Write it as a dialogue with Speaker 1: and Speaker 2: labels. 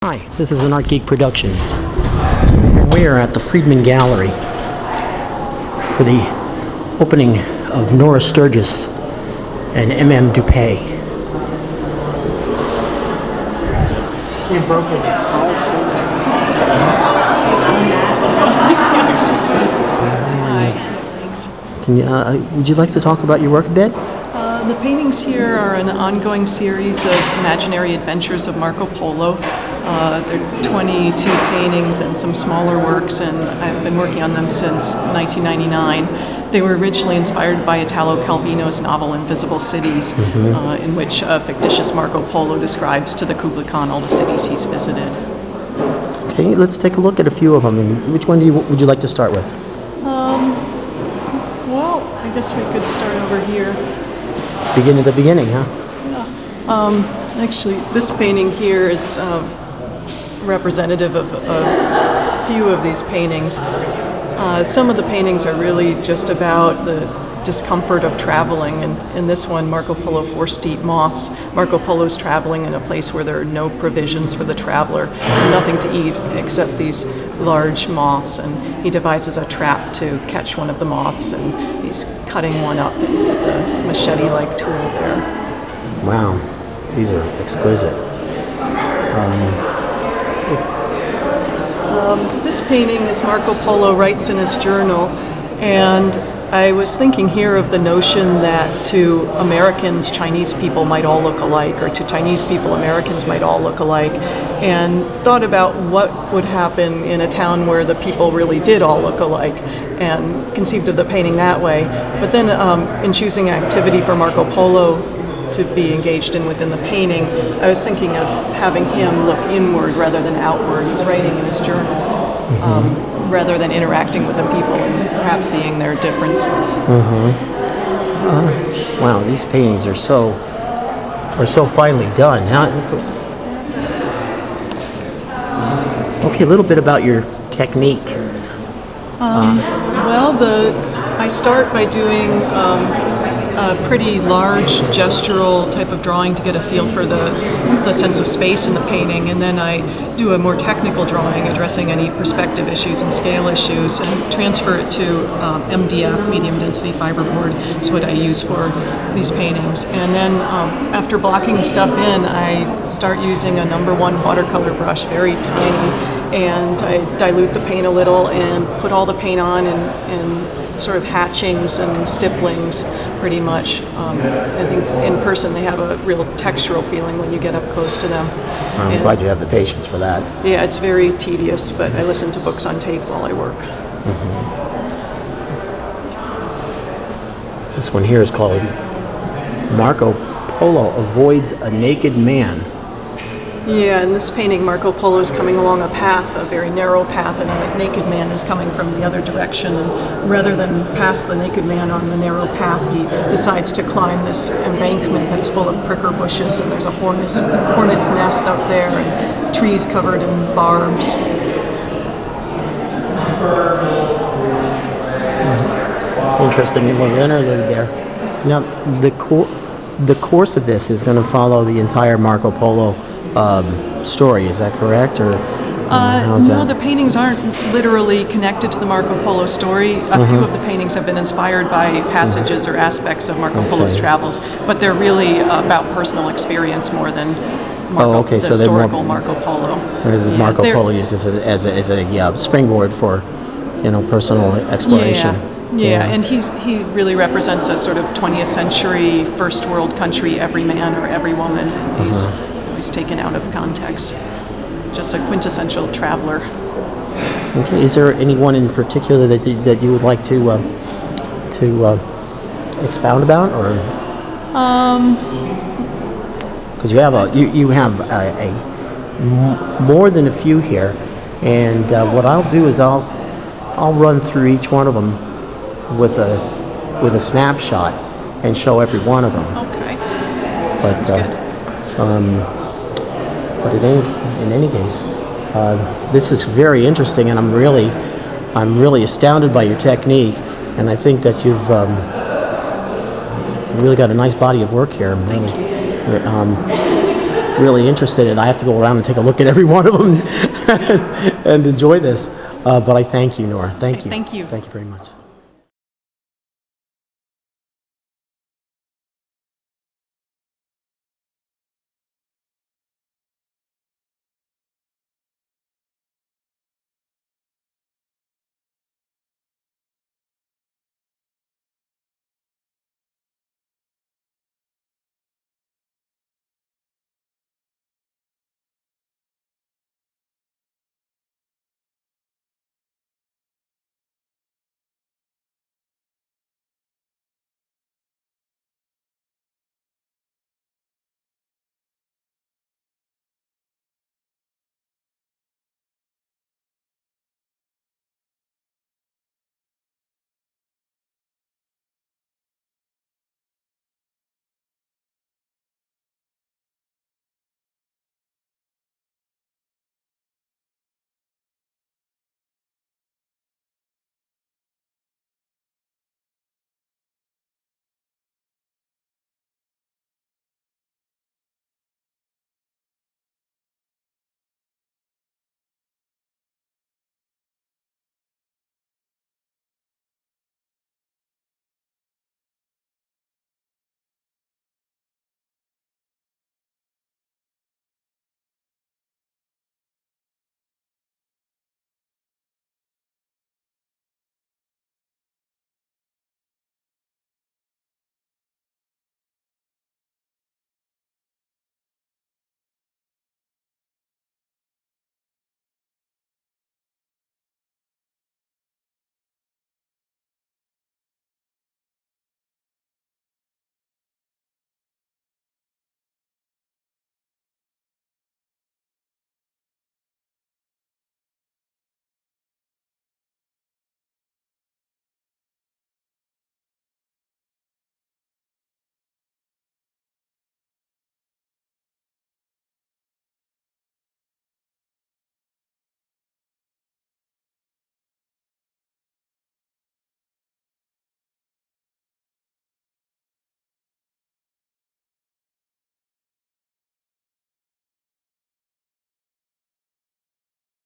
Speaker 1: Hi, this is an Art Geek production, and we are at the Freedman Gallery for the opening of Nora Sturges and M.M. Dupay.
Speaker 2: Hi.
Speaker 1: Can you, would you like to talk about your work a bit?
Speaker 2: The paintings here are an ongoing series of imaginary adventures of Marco Polo. There are 22 paintings and some smaller works, and I've been working on them since 1999. They were originally inspired by Italo Calvino's novel Invisible Cities, in which a fictitious Marco Polo describes to the Kublai Khan all the cities he's visited.
Speaker 1: Okay, let's take a look at a few of them. And which one would you like to start with?
Speaker 2: Well, I guess we could start over here.
Speaker 1: Begin at the beginning, huh?
Speaker 2: Yeah. Actually, this painting here is representative of a few of these paintings. Some of the paintings are really just about the discomfort of traveling, and in this one, Marco Polo forced to eat moths. Marco Polo's traveling in a place where there are no provisions for the traveler, nothing to eat except these large moths, and he devises a trap to catch one of the moths, and he's cutting one up with a machete-like tool there.
Speaker 1: Wow, these are exquisite.
Speaker 2: This painting is Marco Polo writes in his journal, and I was thinking here of the notion that to Americans, Chinese people might all look alike, or to Chinese people, Americans might all look alike, and thought about what would happen in a town where the people really did all look alike, and conceived of the painting that way. But then in choosing activity for Marco Polo to be engaged in within the painting, I was thinking of having him look inward rather than outward. He's writing in his journal. Rather than interacting with the people and perhaps seeing their differences.
Speaker 1: Wow, these paintings are so finely done. Okay, a little bit about your technique.
Speaker 2: Well, I start by doing a pretty large gestural type of drawing to get a feel for the sense of space in the painting, and then I do a more technical drawing addressing any perspective issues and scale issues, and transfer it to MDF, medium density fiberboard, is what I use for these paintings. And then after blocking the stuff in, I start using a #1 watercolor brush, very tiny, and I dilute the paint a little and put all the paint on in sort of hatchings and stipplings, pretty much. I think in person they have a real textural feeling when you get up close to them.
Speaker 1: I'm glad you have the patience for that.
Speaker 2: Yeah, it's very tedious, but I listen to books on tape while I work.
Speaker 1: This one here is called Marco Polo Avoids a Naked Man.
Speaker 2: Yeah, in this painting, Marco Polo is coming along a path, a very narrow path, and a naked man is coming from the other direction. And rather than pass the naked man on the narrow path, he decides to climb this embankment that's full of pricker bushes, and there's a hornet's nest up there, and trees covered in barbs.
Speaker 1: Interesting little interlude there. Now, the course of this is going to follow the entire Marco Polo story, is that correct? Or
Speaker 2: no, the paintings aren't literally connected to the Marco Polo story. A few of the paintings have been inspired by passages or aspects of Marco Polo's travels, but they're really about personal experience more than historical Marco Polo.
Speaker 1: Marco Polo uses it as a springboard for personal exploration.
Speaker 2: Yeah, and he really represents a sort of 20th century first world country every man or every woman. He's taken out of context. Just a quintessential traveler.
Speaker 1: Okay. Is there anyone in particular that you would like to expound about, or? Because you have more than a few here, and what I'll do is I'll run through each one of them with a snapshot and show every one of them.
Speaker 2: Okay.
Speaker 1: But in any case, this is very interesting, and I'm really astounded by your technique, and I think that you've really got a nice body of work here. really interested in it. I have to go around and take a look at every one of them and enjoy this. But I thank you, Nora. Thank you.
Speaker 2: Thank you.
Speaker 1: Thank you very much.